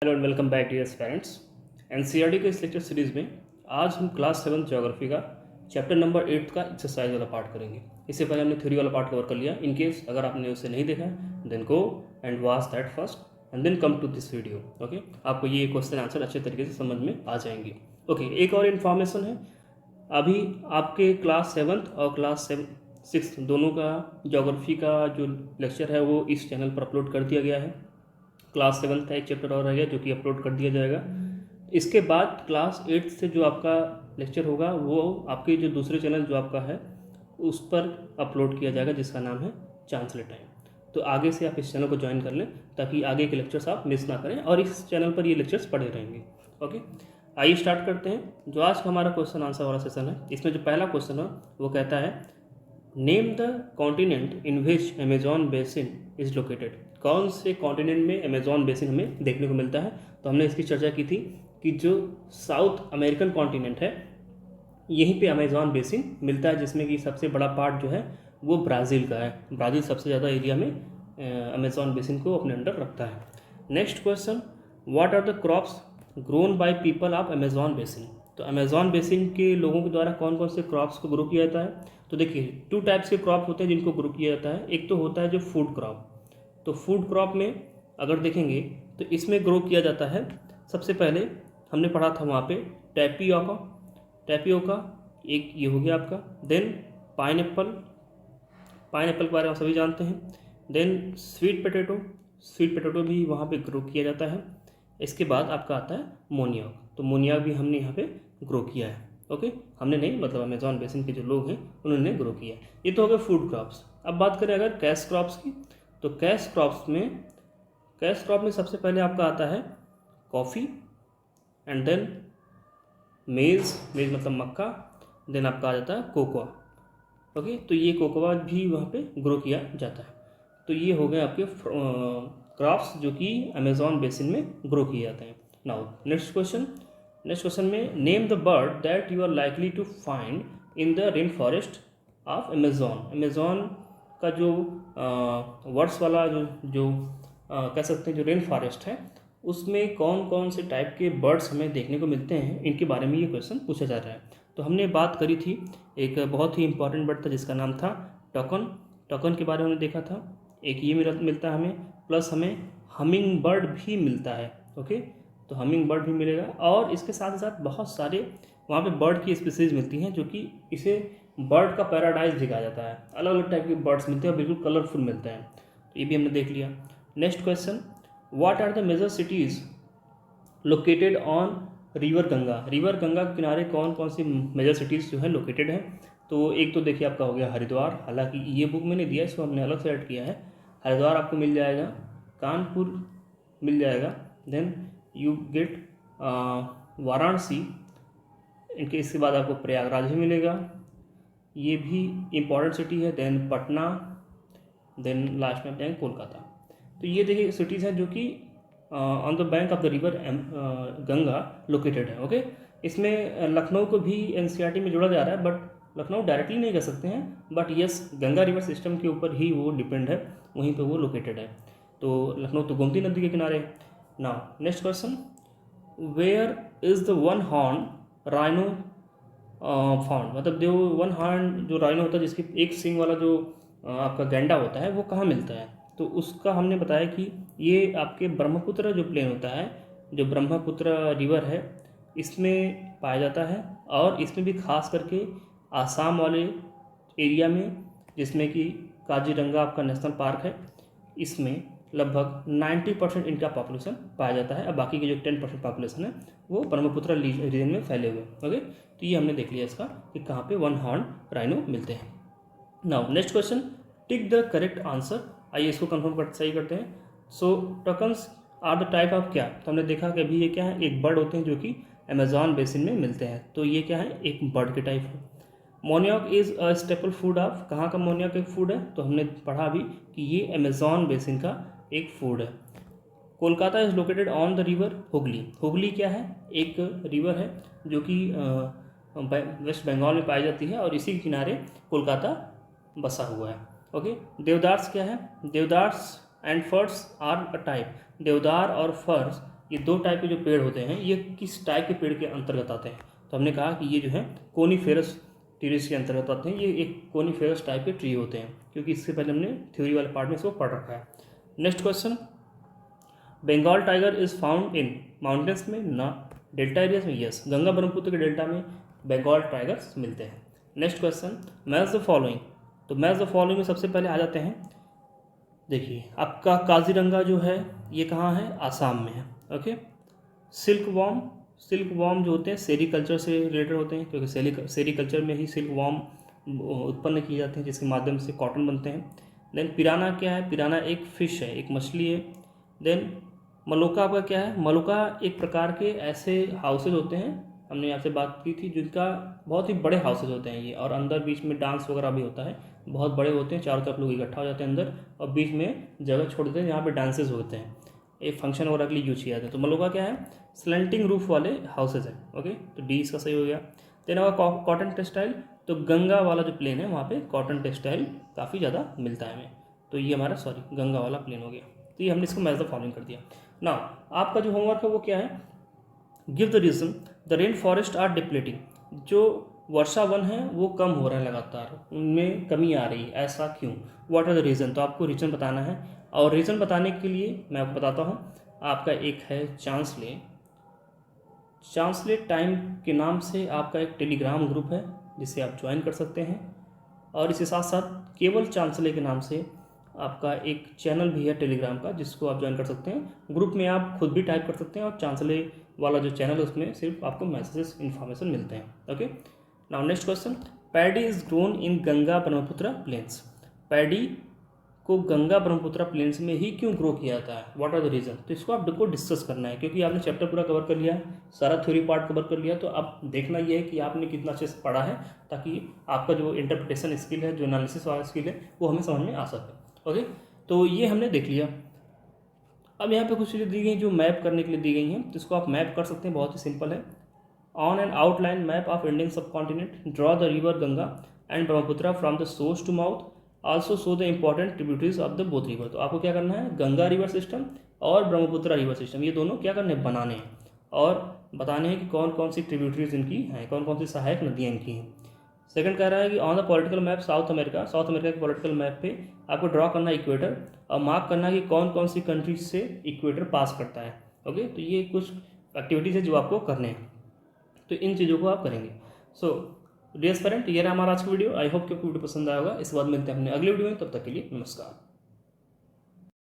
Hello and welcome back dear parents. NCERT के इस lecture series में आज हम क्लास 7 ज्योग्राफी का चैप्टर नंबर 8 का एक्सरसाइज वाला पार्ट करेंगे। इससे पहले हमने थ्योरी वाला पार्ट कवर कर लिया। इन केस अगर आपने उसे नहीं देखा है then go and watch that first and then come to this video. Okay, आपको ये क्वेश्चन आंसर अच्छे तरीके से समझ में आ जाएंगे। ओके, एक और इन्फॉर्मेशन है, अभी आपके क्लास 7 और क्लास 6 दोनों का ज्योग्राफी का जो लेक्चर है वो इस चैनल पर अपलोड कर दिया गया है। क्लास 7 का एक चैप्टर और रह गया जो कि अपलोड कर दिया जाएगा। इसके बाद क्लास 8 से जो आपका लेक्चर होगा वो आपके जो दूसरे चैनल जो आपका है उस पर अपलोड किया जाएगा जिसका नाम है चांसलर टाइम। तो आगे से आप इस चैनल को ज्वाइन कर लें ताकि आगे के लेक्चर्स आप मिस ना करें और इस चैनल पर ये लेक्चर्स पड़े रहेंगे। ओके, आइए स्टार्ट करते हैं। जो आज का हमारा क्वेश्चन आंसर वाला सेशन है, इसमें जो पहला क्वेश्चन है वो कहता है name the continent in which Amazon basin is located. कौन से कॉन्टिनेंट में अमेजॉन बेसिन हमें देखने को मिलता है। तो हमने इसकी चर्चा की थी कि जो साउथ अमेरिकन कॉन्टिनेंट है यहीं पे अमेजॉन बेसिन मिलता है, जिसमें कि सबसे बड़ा पार्ट जो है वो ब्राज़ील का है। ब्राज़ील सबसे ज़्यादा एरिया में अमेजॉन बेसिन को अपने अंडर रखता है। Next question, what are the crops grown by people of Amazon basin. तो अमेजॉन बेसिन के लोगों के द्वारा कौन कौन से क्रॉप्स को ग्रो किया जाता है। तो देखिए, 2 टाइप्स के क्रॉप होते हैं जिनको ग्रो किया जाता है। एक तो होता है जो फूड क्रॉप। तो फूड क्रॉप में अगर देखेंगे तो इसमें ग्रो किया जाता है, सबसे पहले हमने पढ़ा था वहाँ पे टैपियोका। टैपियोका एक ये हो गया आपका। देन पाइनएप्पल, पाइनएप्पल के बारे में सभी जानते हैं। Then sweet potato, sweet potato भी वहाँ पे ग्रो किया जाता है। इसके बाद आपका आता है मोनियाक। तो मोनियाक भी हमने यहाँ पे ग्रो किया है। ओके, हमने नहीं, मतलब अमेजॉन बेसिन के जो लोग हैं उन्होंने ग्रो किया है। ये तो हो गए फूड क्रॉप्स। अब बात करें अगर कैश क्रॉप्स की, तो कैश क्रॉप में सबसे पहले आपका आता है कॉफ़ी एंड देन मेज़ मतलब मक्का। देन आपका आ जाता है कोकोआ। ओके, तो ये कोकोआ भी वहाँ पे ग्रो किया जाता है। तो ये हो गए आपके क्रॉप्स जो कि अमेजॉन बेसिन में ग्रो किए जाते हैं। नाउ नेक्स्ट क्वेश्चन में name the bird that you are likely to find in the rain forest of Amazon. Amazon का जो वर्ड्स वाला जो कह सकते हैं जो रेन फॉरेस्ट है उसमें कौन कौन से टाइप के बर्ड्स हमें देखने को मिलते हैं, इनके बारे में ये क्वेश्चन पूछा जा रहा है। तो हमने बात करी थी, एक बहुत ही इंपॉर्टेंट बर्ड था जिसका नाम था टॉकन। टॉकन के बारे में हमने देखा था। एक ये मिलता है हमें, प्लस हमें हमिंग बर्ड भी मिलता है। ओके, तो हमिंग बर्ड भी मिलेगा और इसके साथ साथ बहुत सारे वहाँ पे बर्ड की स्पीसीज मिलती हैं जो कि इसे बर्ड का पैराडाइज भी कहा जाता है। अलग अलग टाइप के बर्ड्स मिलते हैं और बिल्कुल कलरफुल मिलते हैं। तो ये भी हमने देख लिया। Next question, what are the major cities located on river Ganga. River Ganga के किनारे कौन कौन सी मेजर सिटीज़ जो है लोकेटेड है। तो एक तो देखिए आपका हो गया हरिद्वार, हालांकि ये बुक मैंने दिया, इसको हमने अलग से ऐड किया है। हरिद्वार आपको मिल जाएगा, कानपुर मिल जाएगा, देन यू गेट वाराणसी, इनके इसके बाद आपको प्रयागराज भी मिलेगा, ये भी इम्पॉर्टेंट सिटी है। देन पटना, देन लास्ट में जाएंगे कोलकाता। तो ये देखिए सिटीज़ हैं जो कि on the bank of the river Ganga located है। ओके, इसमें लखनऊ को भी एनसीईआरटी में जोड़ा जा रहा है, बट लखनऊ डायरेक्टली नहीं कह सकते हैं, but yes Ganga river system के ऊपर ही वो डिपेंड है, वहीं पे वो लोकेटेड है। तो लखनऊ तो गोमती नदी के किनारे। Now next question, where is the one horn rhino found. मतलब जो वन हॉर्न जो राइनो होता है जिसकी एक सींग वाला जो आपका गैंडा होता है वो कहाँ मिलता है। तो उसका हमने बताया कि ये आपके ब्रह्मपुत्र जो प्लेन होता है, जो ब्रह्मपुत्र रिवर है, इसमें पाया जाता है। और इसमें भी खास करके आसाम वाले एरिया में, जिसमें कि काजीरंगा आपका नेशनल पार्क है, इसमें लगभग 90% इनका पॉपुलेशन पाया जाता है। अब बाकी के जो 10% पॉपुलेशन है वो ब्रह्मपुत्र रीजन में फैले हुए। ओके, तो ये हमने देख लिया इसका कि कहाँ पे वन हॉर्न राइनो मिलते हैं। Now next question, tick the correct answer. आइए इसको कंफर्म सही करते हैं। So toucans are the type of क्या। तो हमने देखा कि अभी ये क्या है, एक बर्ड होते हैं जो कि अमेजॉन बेसिन में मिलते हैं। तो ये क्या है, एक बर्ड के टाइप है। Manioc is a staple food of, कहाँ का मोनियाक एक फूड है। तो हमने पढ़ा अभी कि ये अमेजॉन बेसिन का एक फूड है। Kolkata is located on the river Hooghly. Hooghly क्या है, एक रिवर है जो कि वेस्ट बंगाल में पाई जाती है और इसी के किनारे कोलकाता बसा हुआ है। ओके, देवदार्स क्या है, देवदार्स एंड फर्स आर अ टाइप। देवदार और फर्स ये 2 टाइप के जो पेड़ होते हैं ये किस टाइप के पेड़ के अंतर्गत आते हैं? तो हमने कहा कि ये जो है कोनीफेरस ट्रीज के अंतर्गत आते हैं। ये एक कोनीफेरस टाइप के ट्री होते हैं, क्योंकि इससे पहले हमने थ्योरी वाले पार्ट में इसको पढ़ रखा है। Next question, Bengal tiger is found in mountains में ना डेल्टा एरियाज में? यस, गंगा ब्रह्मपुत्र के डेल्टा में बंगाल टाइगर्स मिलते हैं। Next question, match the following. तो मैच द फॉलोइंग में सबसे पहले आ जाते हैं, देखिए आपका काजीरंगा जो है ये कहाँ है? आसाम में है। ओके, सिल्क वॉर्म जो होते हैं सेरीकल्चर से रिलेटेड होते हैं, क्योंकि सेरीकल्चर में ही सिल्क वॉर्म उत्पन्न किए जाते हैं जिसके माध्यम से कॉटन बनते हैं। देन पिराना क्या है? पिराना एक फिश है, एक मछली है। देन मलोका आपका क्या है? मलोका एक प्रकार के ऐसे हाउसेज होते हैं, हमने यहाँ से बात की थी, जिनका बहुत ही बड़े हाउसेज होते हैं ये, और अंदर बीच में डांस वगैरह भी होता है, बहुत बड़े होते हैं, चारों तरफ लोग इकट्ठा हो जाते हैं अंदर, और बीच में जगह छोड़ देते हैं जहाँ पे डांसेस होते हैं, एक फंक्शन वगैरह के लिए यूज किया जाता है। तो मलोका क्या है? स्लैंटिंग रूफ वाले हाउसेज हैं। ओके, तो डी इसका सही हो गया। देन अगर कॉटन टेक्सटाइल, तो गंगा वाला जो प्लेन है वहाँ पे कॉटन टेक्सटाइल काफ़ी ज़्यादा मिलता है हमें, तो ये हमारा गंगा वाला प्लेन हो गया। तो ये हमने इसको मैच द फॉलोइंग कर दिया। ना आपका जो होमवर्क है वो क्या है? Give the reason the rain forest are depleting. जो वर्षा वन है वो कम हो रहा है लगातार, उनमें कमी आ रही है, ऐसा क्यों? What are the reason? तो आपको रीज़न बताना है, और रीज़न बताने के लिए मैं आपको बताता हूँ, आपका एक है चांसलेट टाइम के नाम से आपका एक टेलीग्राम ग्रुप है जिसे आप ज्वाइन कर सकते हैं, और इसके साथ साथ केवल चांसले के नाम से आपका एक चैनल भी है टेलीग्राम का जिसको आप ज्वाइन कर सकते हैं। ग्रुप में आप खुद भी टाइप कर सकते हैं, और चांसले वाला जो चैनल है उसमें सिर्फ आपको मैसेजेस इन्फॉर्मेशन मिलते हैं। Okay, now next question, paddy is grown in Ganga Brahmaputra plains. Paddy को गंगा ब्रह्मपुत्र प्लेन्स में ही क्यों ग्रो किया जाता है? What are the reason? तो इसको आपको डिस्कस करना है, क्योंकि आपने चैप्टर पूरा कवर कर लिया है, सारा थ्योरी पार्ट कवर कर लिया, तो अब देखना ये है कि आपने कितना अच्छे से पढ़ा है, ताकि आपका जो इंटरप्रिटेशन स्किल है, जो एनालिसिस वाला स्किल है, वो हमें समझ में आ सके। ओके, तो ये हमने देख लिया। अब यहाँ पे कुछ चीज़ें दी गई जो मैप करने के लिए दी गई हैं, तो इसको आप मैप कर सकते हैं, बहुत ही सिंपल है। On an outline map of Indian subcontinent draw the river Ganga and Brahmaputra from the source to mouth, also show the important tributaries of the both river. तो आपको क्या करना है? गंगा रिवर सिस्टम और ब्रह्मपुत्र रिवर सिस्टम, ये दोनों क्या करने? बनाने हैं, और बताने हैं कि कौन कौन सी ट्रिब्यूटरीज इनकी हैं, कौन कौन सी सहायक नदियाँ इनकी हैं। सेकंड कह रहा है कि on the political map south America के पॉलिटिकल मैप पे आपको ड्रॉ करना है इक्वेटर, और मार्क करना है कि कौन कौन सी कंट्रीज से इक्वेटर पास करता है। ओके, तो ये कुछ एक्टिविटीज़ है जो आपको करने हैं, तो इन चीज़ों को आप करेंगे। सो डियर पेरेंट, ये रहा हमारा आज का वीडियो। आई होप कि आपको वीडियो पसंद आएगा। इसके बाद मिलते हैं अपने अगले वीडियो में, तब तक के लिए नमस्कार।